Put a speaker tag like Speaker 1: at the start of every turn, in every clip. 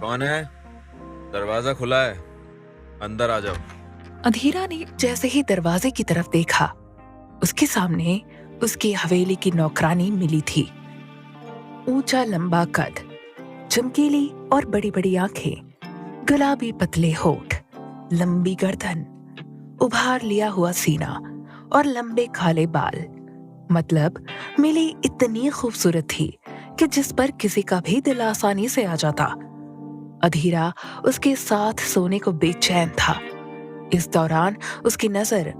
Speaker 1: कौन है? दरवाजा खुला है, अंदर आ जाओ।
Speaker 2: अधीरा ने जैसे ही दरवाजे की तरफ देखा, उसके सामने उसकी हवेली की नौकरानी मिली थी। ऊंचा लंबा कद, चमकीली और बड़ी बड़ी आंखें, गुलाबी पतले होठ, लंबी गर्दन, उभार लिया हुआ सीना और लंबे काले बाल। मतलब मिली इतनी खूबसूरत थी कि जिस पर किसी का भी दिल आसानी से आ जाता। अधीरा उसके साथ सोने को बेचैन था। इस दौरान उसकी नजर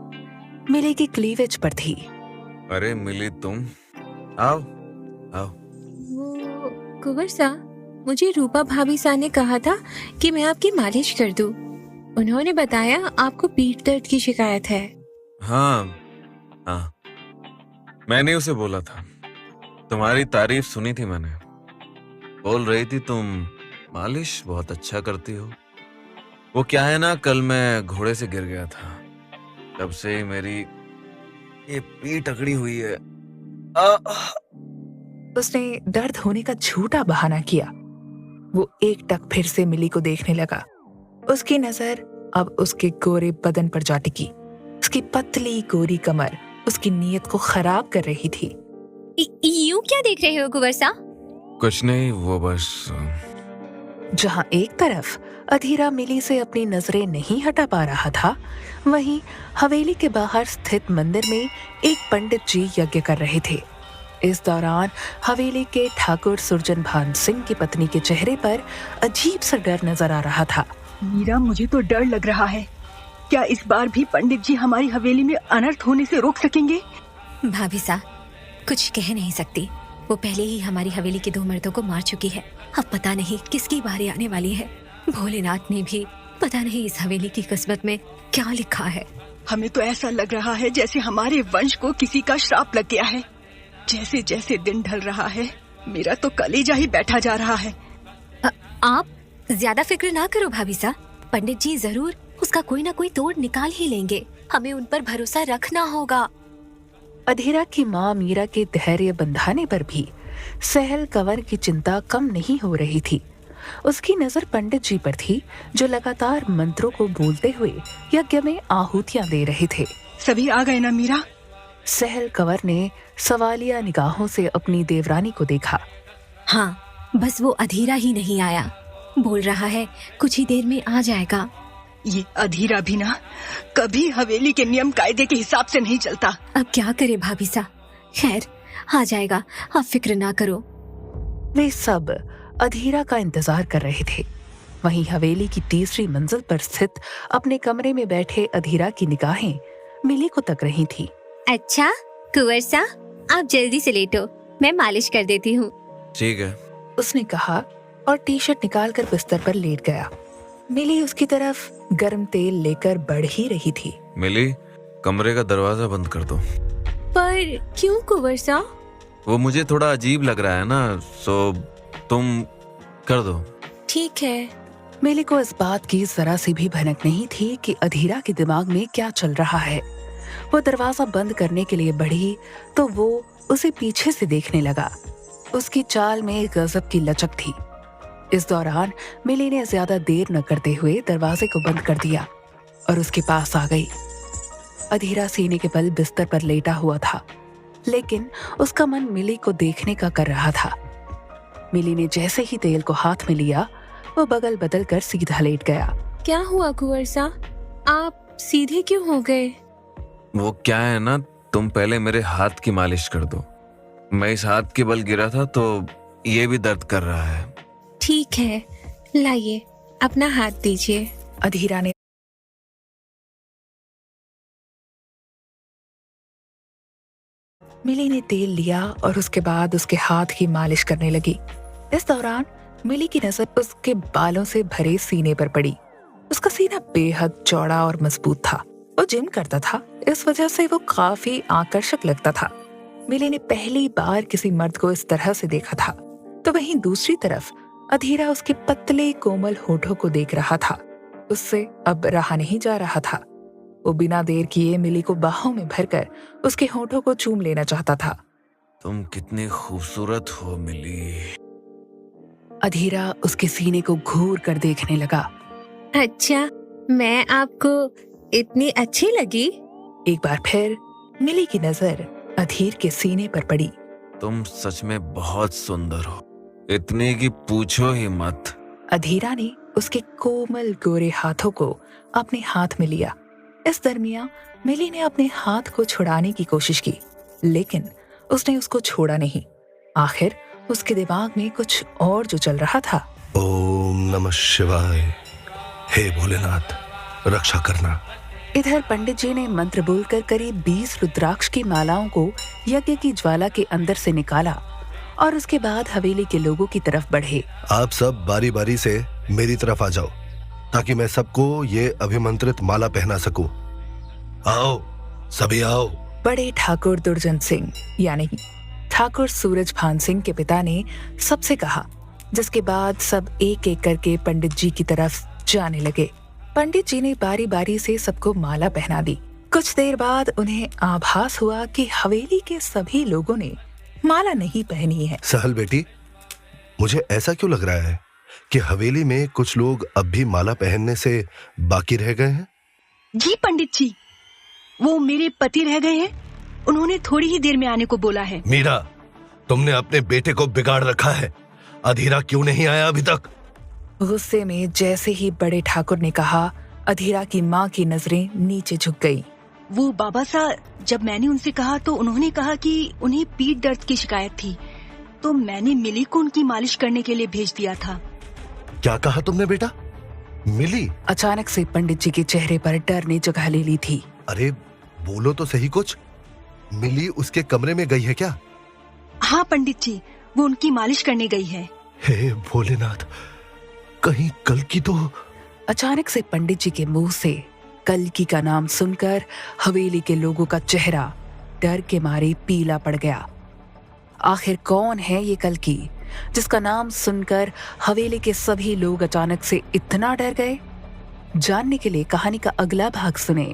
Speaker 2: मिली की क्लीवेज पर थी।
Speaker 1: अरे मिली तुम, आओ आओ।
Speaker 3: वो कुंवर सा, मुझे रूपा भाभी सा ने कहा था कि मैं आपकी मालिश कर दूं। उन्होंने बताया आपको पीठ दर्द की शिकायत है।
Speaker 1: हाँ हाँ, मैंने उसे बोला था, तुम्हारी तारीफ सुनी थी मैंने। बोल रही थी तुम मालिश बहुत अच्छा करती हो। वो क्या है ना, कल मैं घोड़े से गिर गया था, तब से ही मेरी ये पीठ अकड़ी हुई है।
Speaker 2: उसने दर्द होने का झूठा बहाना किया। वो एकटक फिर से मिली को देखने लगा। उसकी नजर अब उसके गोरे बदन पर जा टिकी। उसकी पतली गोरी कमर उसकी नीयत को खराब कर रही थी।
Speaker 3: यूं क्या देख रहे हो कुंवर सा?
Speaker 1: कुछ नहीं, वो बस।
Speaker 2: जहां एक तरफ अधीरा मिली से अपनी नजरें नहीं हटा पा रहा था, वहीं हवेली के बाहर स्थित मंदिर में एक पंडित जी यज्ञ कर रहे थे। इस दौरान हवेली के ठाकुर सुरजन भान सिंह की पत्नी के चेहरे पर अजीब सा डर नजर आ रहा था।
Speaker 4: मीरा, मुझे तो डर लग रहा है। क्या इस बार भी पंडित जी हमारी हवेली में अनर्थ होने से रोक सकेंगे?
Speaker 3: भाभी सा कुछ कह नहीं सकती। वो पहले ही हमारी हवेली के 2 मर्दों को मार चुकी है। अब पता नहीं किसकी बारी आने वाली है। भोलेनाथ ने भी पता नहीं इस हवेली की किस्मत में क्या लिखा है।
Speaker 4: हमें तो ऐसा लग रहा है जैसे हमारे वंश को किसी का श्राप लग गया है। जैसे जैसे दिन ढल रहा है, मेरा तो कलेजा ही बैठा जा रहा है।
Speaker 3: आप ज्यादा फिक्र ना करो भाभी सा, पंडित जी जरूर उसका कोई ना कोई तोड़ निकाल ही लेंगे। हमें उन पर भरोसा रखना होगा।
Speaker 2: अधीरा की माँ मीरा के धैर्य बंधाने पर भी सहल कंवर की चिंता कम नहीं हो रही थी। उसकी नजर पंडित जी पर थी, जो लगातार मंत्रों को बोलते हुए यज्ञ में आहुतियां दे रहे थे।
Speaker 4: सभी आ गए ना मीरा?
Speaker 2: सहल कंवर ने सवालिया निगाहों से अपनी देवरानी को देखा।
Speaker 3: हाँ, बस वो अधीरा ही नहीं आया। बोल रहा है कुछ ही देर में आ जाएगा।
Speaker 4: ये अधीरा भी ना कभी हवेली के नियम कायदे के हिसाब से नहीं चलता।
Speaker 3: अब क्या करे भाभी सा, खैर आ जाएगा, आप फिक्र ना करो।
Speaker 2: वे सब अधीरा का इंतजार कर रहे थे। वहीं हवेली की तीसरी मंजिल पर स्थित अपने कमरे में बैठे अधीरा की निगाहें मिली को तक रही थी।
Speaker 3: अच्छा कुंवर सा, आप जल्दी से लेटो, मैं मालिश कर देती हूँ।
Speaker 1: ठीक है।
Speaker 2: उसने कहा और टी शर्ट निकालकर बिस्तर पर लेट गया। मिली उसकी तरफ गर्म तेल लेकर बढ़ ही रही थी।
Speaker 1: मिली, कमरे का दरवाजा बंद कर दो।
Speaker 3: पर क्यों कुंवर सा?
Speaker 1: वो मुझे थोड़ा अजीब लग रहा है ना, सो तुम कर दो।
Speaker 3: ठीक है।
Speaker 2: मिली को इस बात की जरा सी भी भनक नहीं थी कि अधीरा के दिमाग में क्या चल रहा है। वो दरवाजा बंद करने के लिए बढ़ी तो वो उसे पीछे से देखने लगा। उसकी चाल में गजब की लचक थी। इस दौरान मिली ने ज्यादा देर न करते हुए दरवाजे को बंद कर दिया और उसके पास आ गई। अधीरा सीने के बल बिस्तर पर लेटा हुआ था, लेकिन उसका मन मिली को देखने का कर रहा था। मिली ने जैसे ही तेल को हाथ में लिया, वो बगल बदल कर सीधा लेट गया।
Speaker 3: क्या हुआ कुंवर सा, आप सीधे क्यों हो गए?
Speaker 1: वो क्या है ना, तुम पहले मेरे हाथ की मालिश कर दो। मैं इस हाथ के बल गिरा था तो ये भी दर्द कर रहा है।
Speaker 3: ठीक है, लाइए अपना हाथ दीजिए।
Speaker 2: अधीरा ने मिली ने तेल लिया और उसके बाद उसके हाथ की मालिश करने लगी। इस दौरान मिली की नजर उसके बालों से भरे सीने पर पड़ी। उसका सीना बेहद चौड़ा और मजबूत था। वो जिम करता था, इस वजह से वो काफी आकर्षक लगता था। मिली ने पहली बार किसी मर्द को इस तरह से देखा था। तो वहीं दूसरी तरफ अधीरा उसके पतले कोमल होठों को देख रहा था। उससे अब रहा नहीं जा रहा था। वो बिना देर किए मिली को बाहों में भरकर उसके होठों को चूम लेना चाहता था।
Speaker 1: तुम कितनी खूबसूरत हो मिली।
Speaker 2: अधीरा उसके सीने को घूर कर देखने लगा।
Speaker 3: अच्छा, मैं आपको इतनी अच्छी लगी?
Speaker 2: एक बार फिर मिली की नजर अधीर के सीने पर पड़ी।
Speaker 1: तुम सच में बहुत सुंदर हो, इतनी कि पूछो ही मत।
Speaker 2: अधीरा ने उसके कोमल गोरे हाथों को अपने हाथ में लिया। इस दरमियान मिली ने अपने हाथ को छुड़ाने की कोशिश की, लेकिन उसने उसको छोड़ा नहीं। आखिर उसके दिमाग में कुछ और जो चल रहा था।
Speaker 5: ओम नमः शिवाय, हे भोलेनाथ रक्षा करना।
Speaker 2: इधर पंडित जी ने मंत्र बोलकर करीब 20 रुद्राक्ष की मालाओं को यज्ञ की ज्वाला के अंदर से निकाला और उसके बाद हवेली के लोगों की तरफ बढ़े।
Speaker 5: आप सब बारी बारी से मेरी तरफ आ जाओ ताकि मैं सबको ये अभिमंत्रित माला पहना सकूं। आओ, सभी आओ।
Speaker 2: बड़े ठाकुर दुर्जन सिंह यानी ठाकुर सूरजभान सिंह के पिता ने सबसे कहा, जिसके बाद सब एक एक करके पंडित जी की तरफ जाने लगे। पंडित जी ने बारी बारी से सबको माला पहना दी। कुछ देर बाद उन्हें आभास हुआ कि हवेली के सभी लोगों ने माला नहीं पहनी है।
Speaker 5: सहल बेटी, मुझे ऐसा क्यों लग रहा है कि हवेली में कुछ लोग अब भी माला पहनने से बाकी रह गए हैं?
Speaker 4: जी पंडित जी, वो मेरे पति रह गए हैं। उन्होंने थोड़ी ही देर में आने को बोला है।
Speaker 5: मीरा, तुमने अपने बेटे को बिगाड़ रखा है। अधीरा क्यों नहीं आया अभी तक?
Speaker 2: गुस्से में जैसे ही बड़े ठाकुर ने कहा, अधीरा की माँ की नजरें नीचे झुक गई।
Speaker 4: वो बाबा साहब, जब मैंने उनसे कहा तो उन्होंने कहा कि उन्हें पीठ दर्द की शिकायत थी, तो मैंने मिली को उनकी मालिश करने के लिए भेज दिया था।
Speaker 5: क्या कहा तुमने बेटा? मिली?
Speaker 2: अचानक से पंडित जी के चेहरे पर डर ने जगह ले ली थी।
Speaker 5: अरे बोलो तो सही कुछ। मिली उसके कमरे में गई है क्या?
Speaker 4: हाँ पंडित जी, वो उनकी मालिश करने गई है।
Speaker 5: हे भोलेनाथ, कहीं कल की तो।
Speaker 2: अचानक से पंडित जी के मुंह से कल्कि का नाम सुनकर हवेली के लोगों का चेहरा डर के मारे पीला पड़ गया। आखिर कौन है ये कल्कि जिसका नाम सुनकर हवेली के सभी लोग अचानक से इतना डर गए? जानने के लिए कहानी का अगला भाग सुने।